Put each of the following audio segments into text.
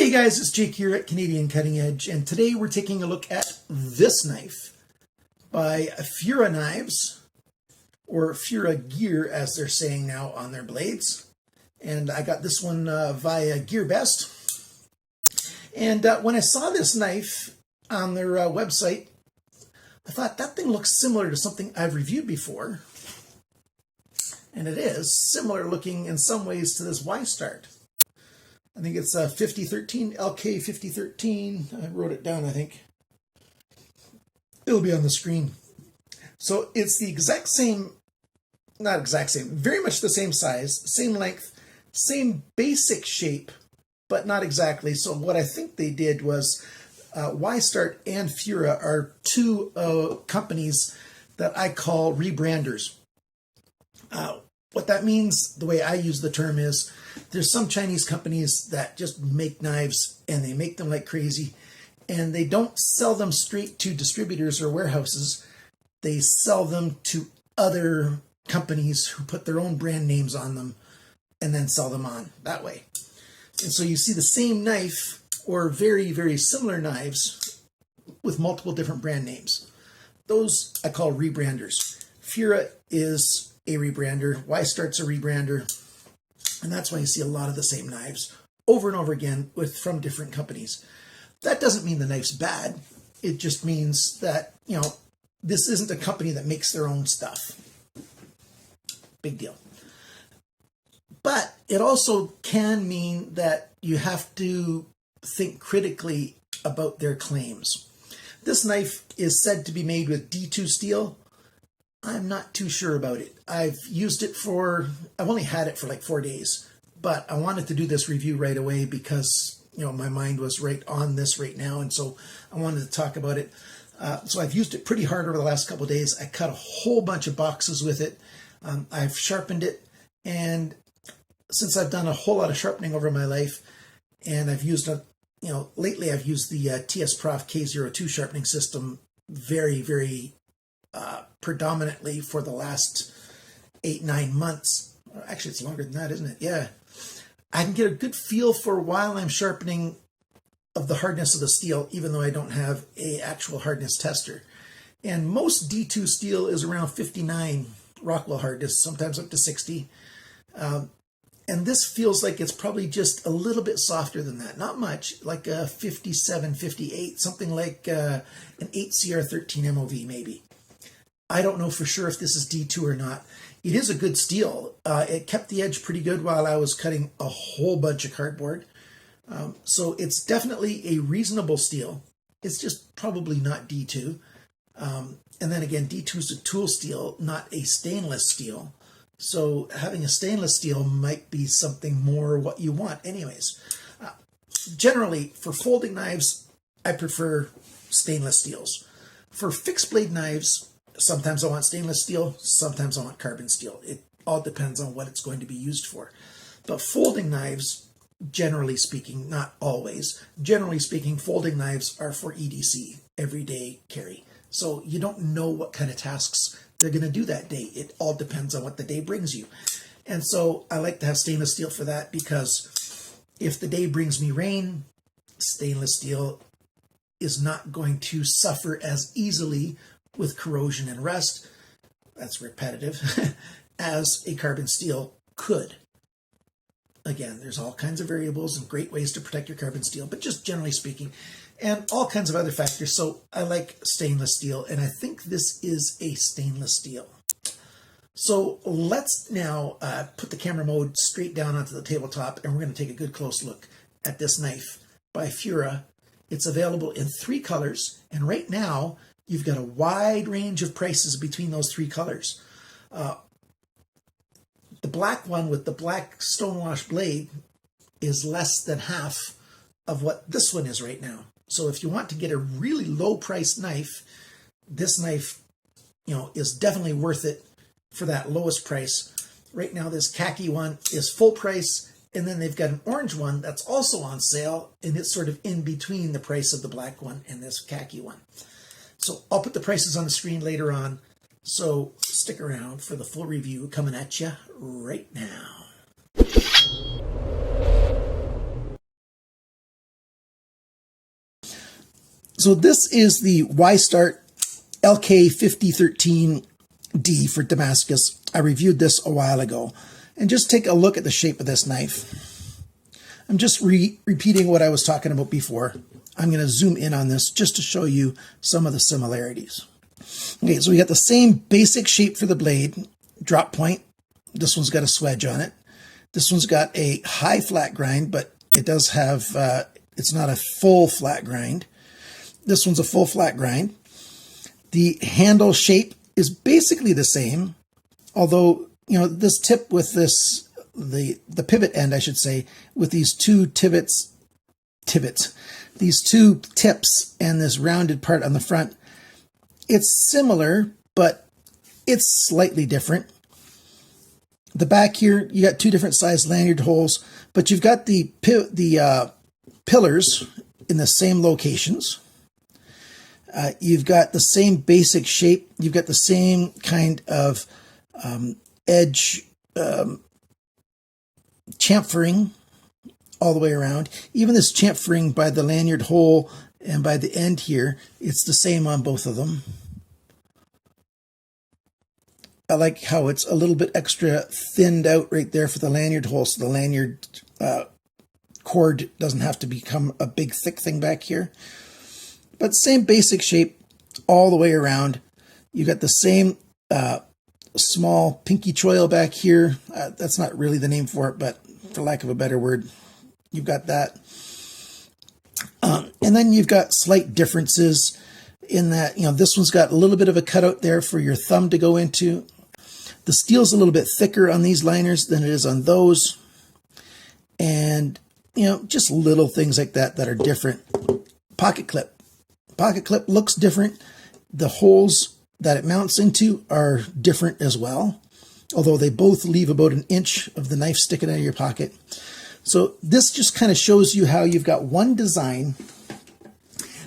Hey guys, it's Jake here at Canadian Cutting Edge, and today we're taking a look at this knife by Fura Knives, or Fura Gear as they're saying now on their blades. And I got this one via GearBest. And when I saw this knife on their website, I thought that thing looks similar to something I've reviewed before. And it is similar looking in some ways to this Y-Start. I think it's a 5013, LK 5013. I wrote it down, I think. It'll be on the screen. So it's the exact same, not exact same, very much the same size, same length, same basic shape, but not exactly. So what I think they did was Y-Start and Fura are two companies that I call rebranders. What that means, the way I use the term is, there's some Chinese companies that just make knives and they make them like crazy, and they don't sell them straight to distributors or warehouses. They sell them to other companies who put their own brand names on them and then sell them on that way. And so you see the same knife or very, very similar knives with multiple different brand names. Those I call rebranders. Fura is a rebrander, Y-Start's a rebrander, and that's why you see a lot of the same knives over and over again from different companies. That doesn't mean the knife's bad. It just means that, you know, this isn't a company that makes their own stuff. Big deal. But it also can mean that you have to think critically about their claims. This knife is said to be made with D2 steel. I'm not too sure about it. I've used it I've only had it for like 4 days, but I wanted to do this review right away because, you know, my mind was right on this right now, and so I wanted to talk about it. So I've used it pretty hard over the last couple of days. I cut a whole bunch of boxes with it. I've sharpened it, and since I've done a whole lot of sharpening over my life, and I've used lately I've used the TS Prof K02 sharpening system very, very predominantly for the last 8-9 months. Actually, it's longer than that, isn't it? Yeah. I can get a good feel for while I'm sharpening of the hardness of the steel, even though I don't have a actual hardness tester. And most D2 steel is around 59 Rockwell hardness, sometimes up to 60. And this feels like it's probably just a little bit softer than that. Not much, like a 57, 58, something like an 8CR13 MOV maybe. I don't know for sure if this is D2 or not. It is a good steel. It kept the edge pretty good while I was cutting a whole bunch of cardboard. So it's definitely a reasonable steel. It's just probably not D2. And then again, D2 is a tool steel, not a stainless steel. So having a stainless steel might be something more what you want anyways. Generally, for folding knives, I prefer stainless steels. For fixed blade knives, sometimes I want stainless steel, sometimes I want carbon steel. It all depends on what it's going to be used for. But folding knives, generally speaking, not always, generally speaking, folding knives are for EDC, everyday carry. So you don't know what kind of tasks they're going to do that day. It all depends on what the day brings you. And so I like to have stainless steel for that, because if the day brings me rain, stainless steel is not going to suffer as easily with corrosion and rust, that's repetitive, as a carbon steel could. Again, there's all kinds of variables and great ways to protect your carbon steel, but just generally speaking, and all kinds of other factors. So I like stainless steel, and I think this is a stainless steel. So let's now put the camera mode straight down onto the tabletop, and we're going to take a good close look at this knife by Fura. It's available in 3 colors, and right now you've got a wide range of prices between those 3 colors. The black one with the black stonewash blade is less than half of what this one is right now. So if you want to get a really low priced knife, this knife, you know, is definitely worth it for that lowest price. Right now, this khaki one is full price, and then they've got an orange one that's also on sale, and it's sort of in between the price of the black one and this khaki one. So I'll put the prices on the screen later on, so stick around for the full review coming at you right now. So this is the Y-Start LK5013D for Damascus. I reviewed this a while ago. And just take a look at the shape of this knife. I'm just repeating what I was talking about before. I'm going to zoom in on this just to show you some of the similarities. Okay, so we got the same basic shape for the blade, drop point. This one's got a swedge on it. This one's got a high flat grind, but it does have, it's not a full flat grind. This one's a full flat grind. The handle shape is basically the same, although, you know, this tip with this, the pivot end, I should say, with these two these two tips and this rounded part on the front, it's similar, but it's slightly different. The back here, you got two different size lanyard holes, but you've got the pillars in the same locations. You've got the same basic shape. You've got the same kind of edge chamfering all the way around. Even this chamfering by the lanyard hole and by the end here, it's the same on both of them. I like how it's a little bit extra thinned out right there for the lanyard hole, so the lanyard cord doesn't have to become a big thick thing back here. But same basic shape all the way around. You got the same small pinky choil back here. That's not really the name for it, but for lack of a better word, you've got that. And then you've got slight differences in that, you know, this one's got a little bit of a cutout there for your thumb to go into. The steel's a little bit thicker on these liners than it is on those. And, you know, just little things like that that are different. Pocket clip. Pocket clip looks different. The holes that it mounts into are different as well, although they both leave about an inch of the knife sticking out of your pocket. So this just kind of shows you how you've got one design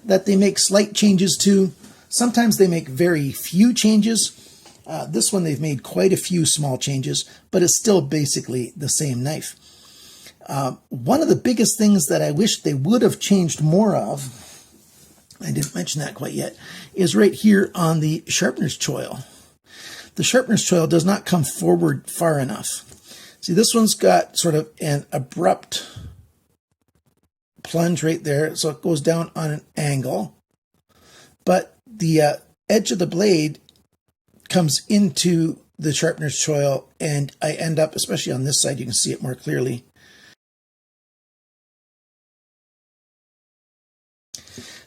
that they make slight changes to. Sometimes they make very few changes. This one they've made quite a few small changes, but it's still basically the same knife. One of the biggest things that I wish they would have changed more of, I didn't mention that quite yet, is right here on the sharpener's choil. The sharpener's choil does not come forward far enough. See, this one's got sort of an abrupt plunge right there, so it goes down on an angle. But the edge of the blade comes into the sharpener's choil, and I end up, especially on this side, you can see it more clearly.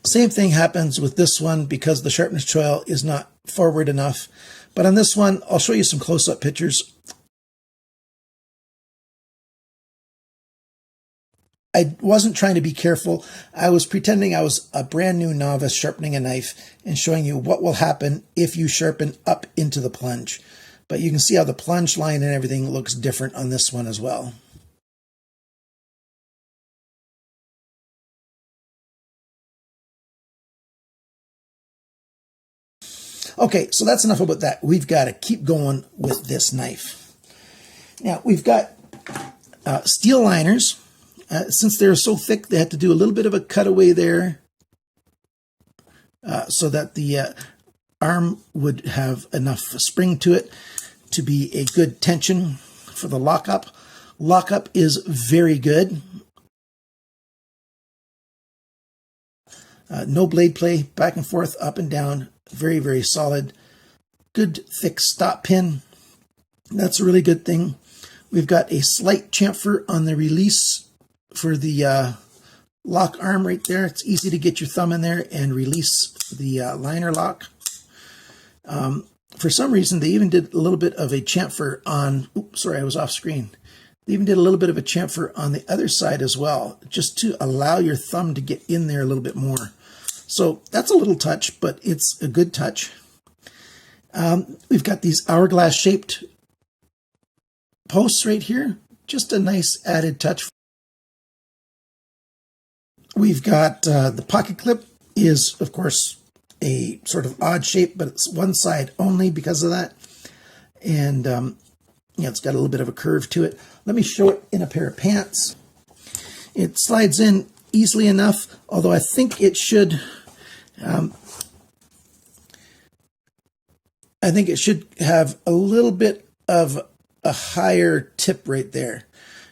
Same thing happens with this one because the sharpener's choil is not forward enough. But on this one, I'll show you some close-up pictures. I wasn't trying to be careful. I was pretending I was a brand new novice sharpening a knife and showing you what will happen if you sharpen up into the plunge. But you can see how the plunge line and everything looks different on this one as well. Okay, so that's enough about that. We've got to keep going with this knife. Now, we've got steel liners. Since they're so thick, they had to do a little bit of a cutaway there so that the arm would have enough spring to it to be a good tension for the lockup. Lockup is very good. No blade play, back and forth, up and down. Very, very solid. Good thick stop pin. That's a really good thing. We've got a slight chamfer on the release for the lock arm right there. It's easy to get your thumb in there and release the liner lock. For some reason, they even did a little bit of a chamfer on, oops, sorry, I was off screen. They even did a little bit of a chamfer on the other side as well, just to allow your thumb to get in there a little bit more. So that's a little touch, but it's a good touch. We've got these hourglass shaped posts right here. Just a nice added touch. We've got the pocket clip is, of course, a sort of odd shape, but it's one side only because of that. And yeah, it's got a little bit of a curve to it. Let me show it in a pair of pants. It slides in easily enough, although I think it should I think it should have a little bit of a higher tip right there,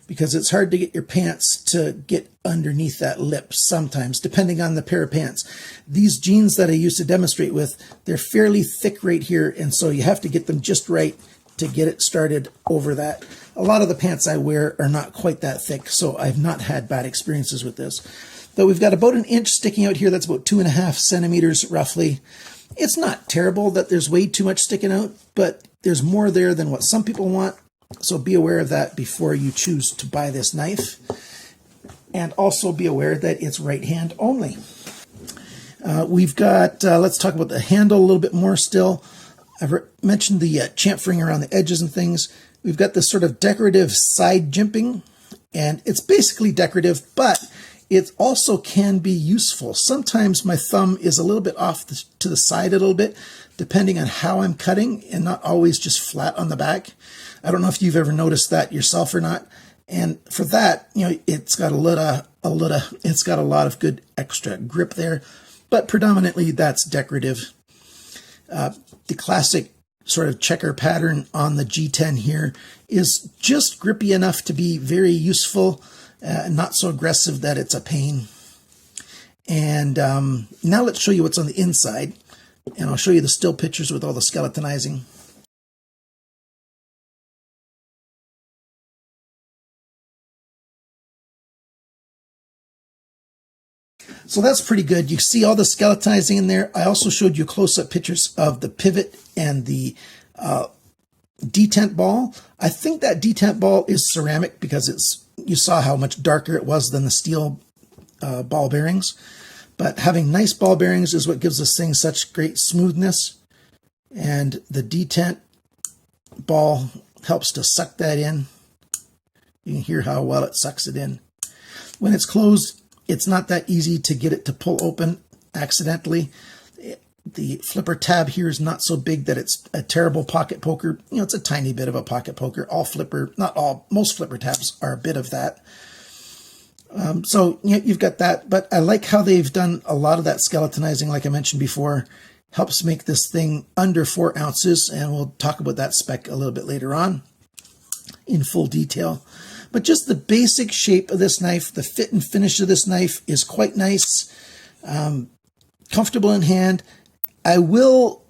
because it's hard to get your pants to get underneath that lip sometimes, depending on the pair of pants. These jeans that I used to demonstrate with, they're fairly thick right here, and so you have to get them just right to get it started over that. A lot of the pants I wear are not quite that thick, so I've not had bad experiences with this. But we've got about 1 inch sticking out here. That's about 2.5 centimeters roughly. It's not terrible that there's way too much sticking out, but there's more there than what some people want. So be aware of that before you choose to buy this knife. And also be aware that it's right hand only. We've got, let's talk about the handle a little bit more still. I've mentioned the chamfering around the edges and things. We've got this sort of decorative side jimping, and it's basically decorative, but it also can be useful. Sometimes my thumb is a little bit off to the side a little bit, depending on how I'm cutting, and not always just flat on the back. I don't know if you've ever noticed that yourself or not. And for that, you know, it's got a lot of good extra grip there, but predominantly that's decorative. The classic sort of checker pattern on the G10 here is just grippy enough to be very useful, not so aggressive that it's a pain. And now let's show you what's on the inside, and I'll show you the still pictures with all the skeletonizing. So that's pretty good. You see all the skeletonizing in there. I also showed you close-up pictures of the pivot and the detent ball. I think that detent ball is ceramic because you saw how much darker it was than the steel ball bearings. But having nice ball bearings is what gives this thing such great smoothness. And the detent ball helps to suck that in. You can hear how well it sucks it in. When it's closed, it's not that easy to get it to pull open accidentally. The flipper tab here is not so big that it's a terrible pocket poker. You know, it's a tiny bit of a pocket poker. Most flipper tabs are a bit of that. So you've got that, but I like how they've done a lot of that skeletonizing, like I mentioned before. Helps make this thing under 4 ounces, and we'll talk about that spec a little bit later on in full detail. But just the basic shape of this knife, the fit and finish of this knife is quite nice, comfortable in hand. I will,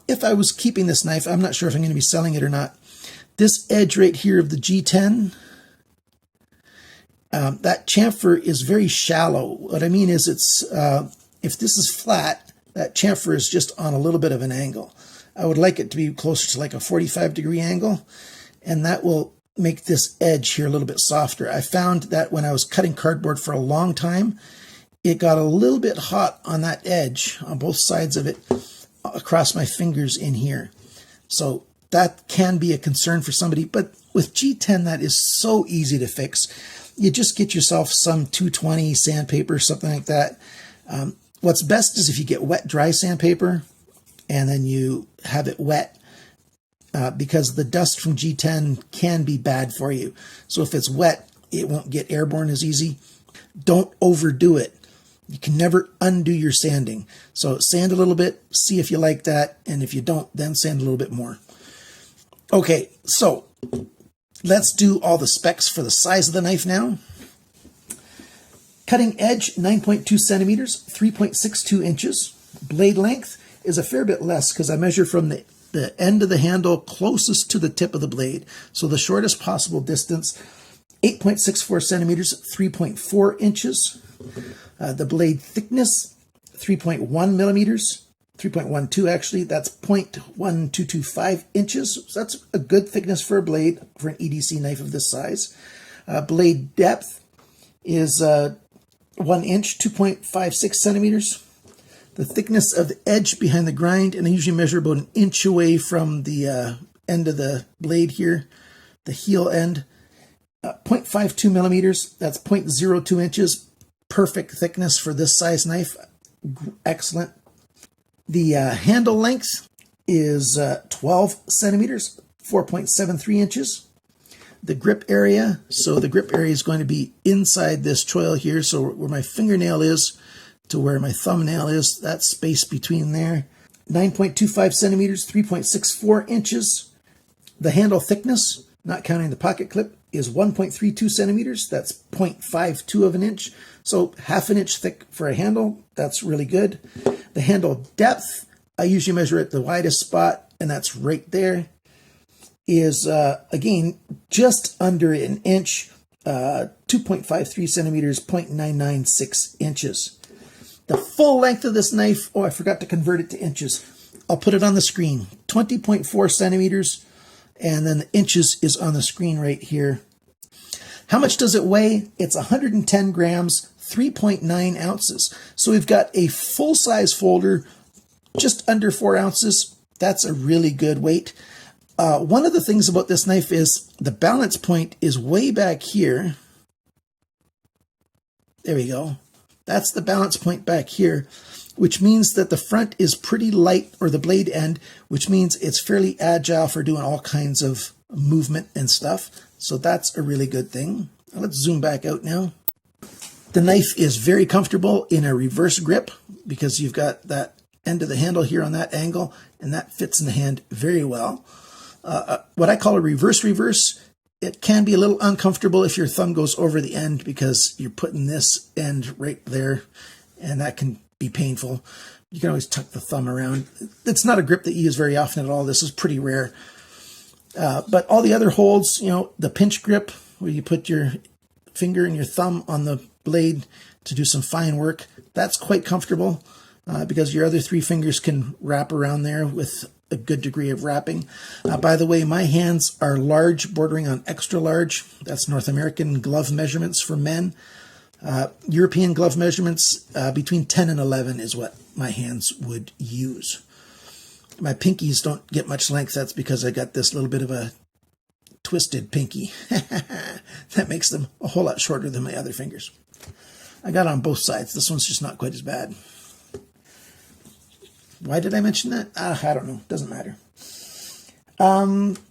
if I was keeping this knife, I'm not sure if I'm going to be selling it or not. This edge right here of the G10, that chamfer is very shallow. What I mean is if this is flat, that chamfer is just on a little bit of an angle. I would like it to be closer to like a 45-degree angle, and that will make this edge here a little bit softer. I found that when I was cutting cardboard for a long time, it got a little bit hot on that edge on both sides of it across my fingers in here. So that can be a concern for somebody, but with G10 that is so easy to fix. You just get yourself some 220 sandpaper, something like that. What's best is if you get wet dry sandpaper and then you have it wet, because the dust from G10 can be bad for you. So if it's wet, it won't get airborne as easy. Don't overdo it. You can never undo your sanding. So sand a little bit, see if you like that, and if you don't, then sand a little bit more. Okay, so let's do all the specs for the size of the knife now. Cutting edge, 9.2 centimeters, 3.62 inches. Blade length is a fair bit less because I measure from the end of the handle closest to the tip of the blade. So the shortest possible distance, 8.64 centimeters, 3.4 inches. The blade thickness, 3.1 millimeters, 3.12 actually. That's 0.1225 inches. So that's a good thickness for a blade for an EDC knife of this size. Blade depth is 1 inch, 2.56 centimeters. The thickness of the edge behind the grind, and I usually measure about 1 inch away from the end of the blade here, the heel end, 0.52 millimeters. That's 0.02 inches. Perfect thickness for this size knife. Excellent. The handle length is 12 centimeters, 4.73 inches. The grip area, so the grip area is going to be inside this choil here, so where my fingernail is, to where my thumbnail is, that space between there. 9.25 centimeters, 3.64 inches. The handle thickness, not counting the pocket clip, is 1.32 centimeters. That's 0.52 of an inch. So half an inch thick for a handle. That's really good. The handle depth, I usually measure at the widest spot, and that's right there, is, again, just under an inch, 2.53 centimeters, 0.996 inches. The full length of this knife, oh, I forgot to convert it to inches. I'll put it on the screen, 20.4 centimeters, and then the inches is on the screen right here. How much does it weigh? It's 110 grams, 3.9 ounces. So we've got a full-size folder, just under 4 ounces. That's a really good weight. One of the things about this knife is the balance point is way back here. There we go. That's the balance point back here, which means that the front is pretty light, or the blade end, which means it's fairly agile for doing all kinds of movement and stuff. So that's a really good thing. Let's zoom back out now. The knife is very comfortable in a reverse grip because you've got that end of the handle here on that angle, and that fits in the hand very well. What I call a reverse, it can be a little uncomfortable if your thumb goes over the end because you're putting this end right there, and that can be painful. You can always tuck the thumb around. It's not a grip that you use very often at all. This is pretty rare. But all the other holds, you know, the pinch grip where you put your finger and your thumb on the blade to do some fine work, that's quite comfortable because your other three fingers can wrap around there with a good degree of wrapping. By the way, my hands are large, bordering on extra large. That's North American glove measurements for men. European glove measurements between 10 and 11 is what my hands would use. My pinkies don't get much length. That's because I got this little bit of a twisted pinky. That makes them a whole lot shorter than my other fingers. I got it on both sides. This one's just not quite as bad. Why did I mention that? I don't know. Doesn't matter.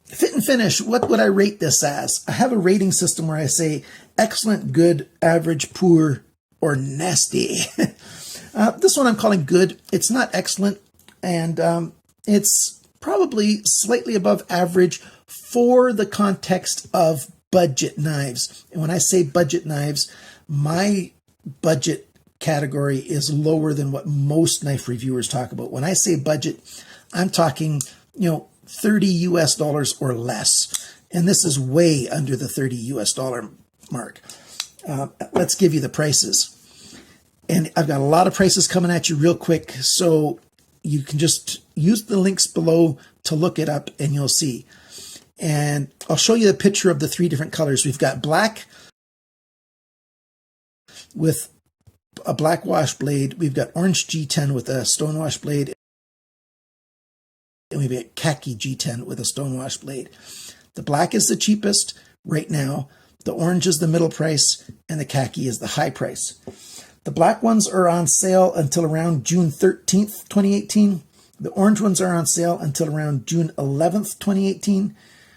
Fit and finish. What would I rate this as? I have a rating system where I say excellent, good, average, poor, or nasty. This one I'm calling good. It's not excellent, and it's probably slightly above average for the context of budget knives. And when I say budget knives, my budget category is lower than what most knife reviewers talk about. When I say budget, I'm talking, you know, $30 US or less. And this is way under the $30 US mark. Let's give you the prices. And I've got a lot of prices coming at you real quick, so you can just use the links below to look it up and you'll see. And I'll show you a picture of the three different colors. We've got black with a black wash blade. We've got orange G10 with a stonewash blade. And we've got khaki G10 with a stonewash blade. The black is the cheapest right now. The orange is the middle price, and the khaki is the high price. The black ones are on sale until around June 13th, 2018. The orange ones are on sale until around June 11th, 2018.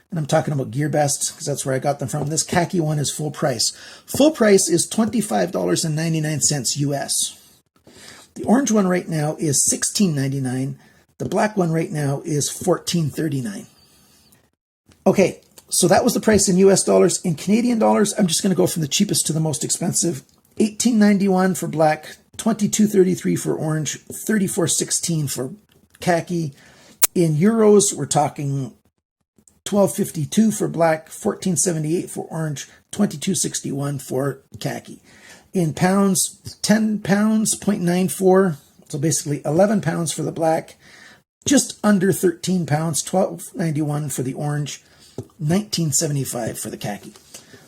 And I'm talking about GearBest because that's where I got them from. This khaki one is full price. Full price is $25.99 US. The orange one right now is $16.99. The black one right now is $14.39. Okay, so that was the price in US dollars. In Canadian dollars, I'm just going to go from the cheapest to the most expensive. $18.91 for black, $22.33 for orange, $34.16 for khaki. In euros, we're talking $12.52 for black, $14.78 for orange, $22.61 for khaki. In pounds, 10 pounds, 0.94, so basically 11 pounds for the black, just under 13 pounds, $12.91 for the orange, $19.75 for the khaki.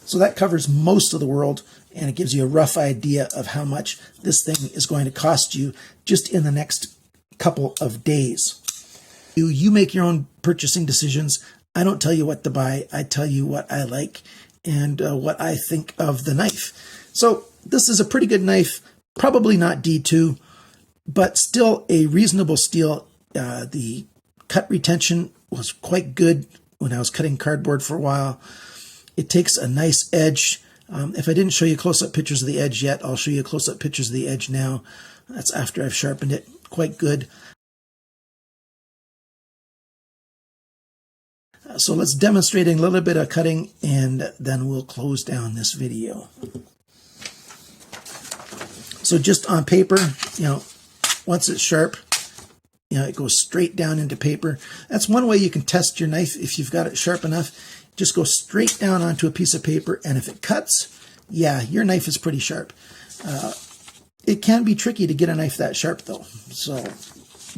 So that covers most of the world, and it gives you a rough idea of how much this thing is going to cost you just in the next couple of days. You make your own purchasing decisions. I don't tell you what to buy. I tell you what I like and what I think of the knife. So this is a pretty good knife, probably not D2, but still a reasonable steel. The cut retention was quite good when I was cutting cardboard for a while. It takes a nice edge. If I didn't show you close-up pictures of the edge yet, I'll show you close-up pictures of the edge now. That's after I've sharpened it quite good. So let's demonstrate a little bit of cutting, and then we'll close down this video. So just on paper, once it's sharp, it goes straight down into paper. That's one way you can test your knife if you've got it sharp enough. Just go straight down onto a piece of paper, and if it cuts, yeah, your knife is pretty sharp. It can be tricky to get a knife that sharp, though. So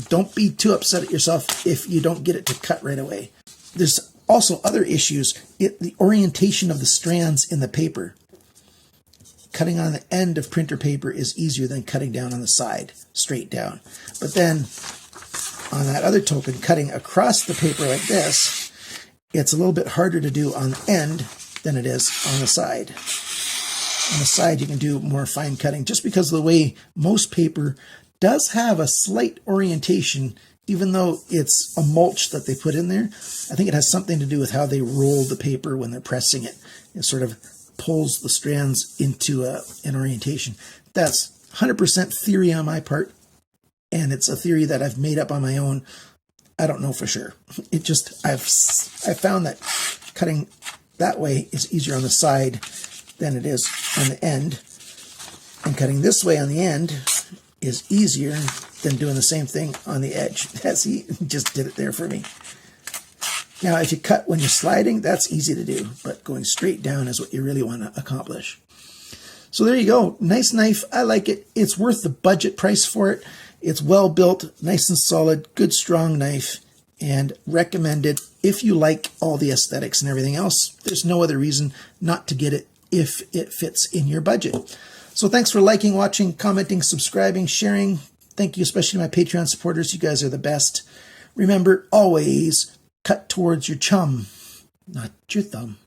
don't be too upset at yourself if you don't get it to cut right away. There's also other issues. The orientation of the strands in the paper. Cutting on the end of printer paper is easier than cutting down on the side, straight down. But then, on that other token, cutting across the paper like this, it's a little bit harder to do on the end than it is on the side. On the side, you can do more fine cutting just because of the way most paper does have a slight orientation. Even though it's a mulch that they put in there, I think it has something to do with how they roll the paper when they're pressing it. It sort of pulls the strands into an orientation. That's 100% theory on my part, and it's a theory that I've made up on my own. I don't know for sure. I've found that cutting that way is easier on the side than it is on the end, and cutting this way on the end is easier than doing the same thing on the edge. He just did it there for me. Now, if you cut when you're sliding, that's easy to do, but going straight down is what you really want to accomplish. So there you go. Nice knife. I like it. It's worth the budget price for it. It's well built, nice and solid, good, strong knife, and recommended if you like all the aesthetics and everything else. There's no other reason not to get it if it fits in your budget. So thanks for liking, watching, commenting, subscribing, sharing. Thank you, especially to my Patreon supporters. You guys are the best. Remember, always cut towards your chum, not your thumb.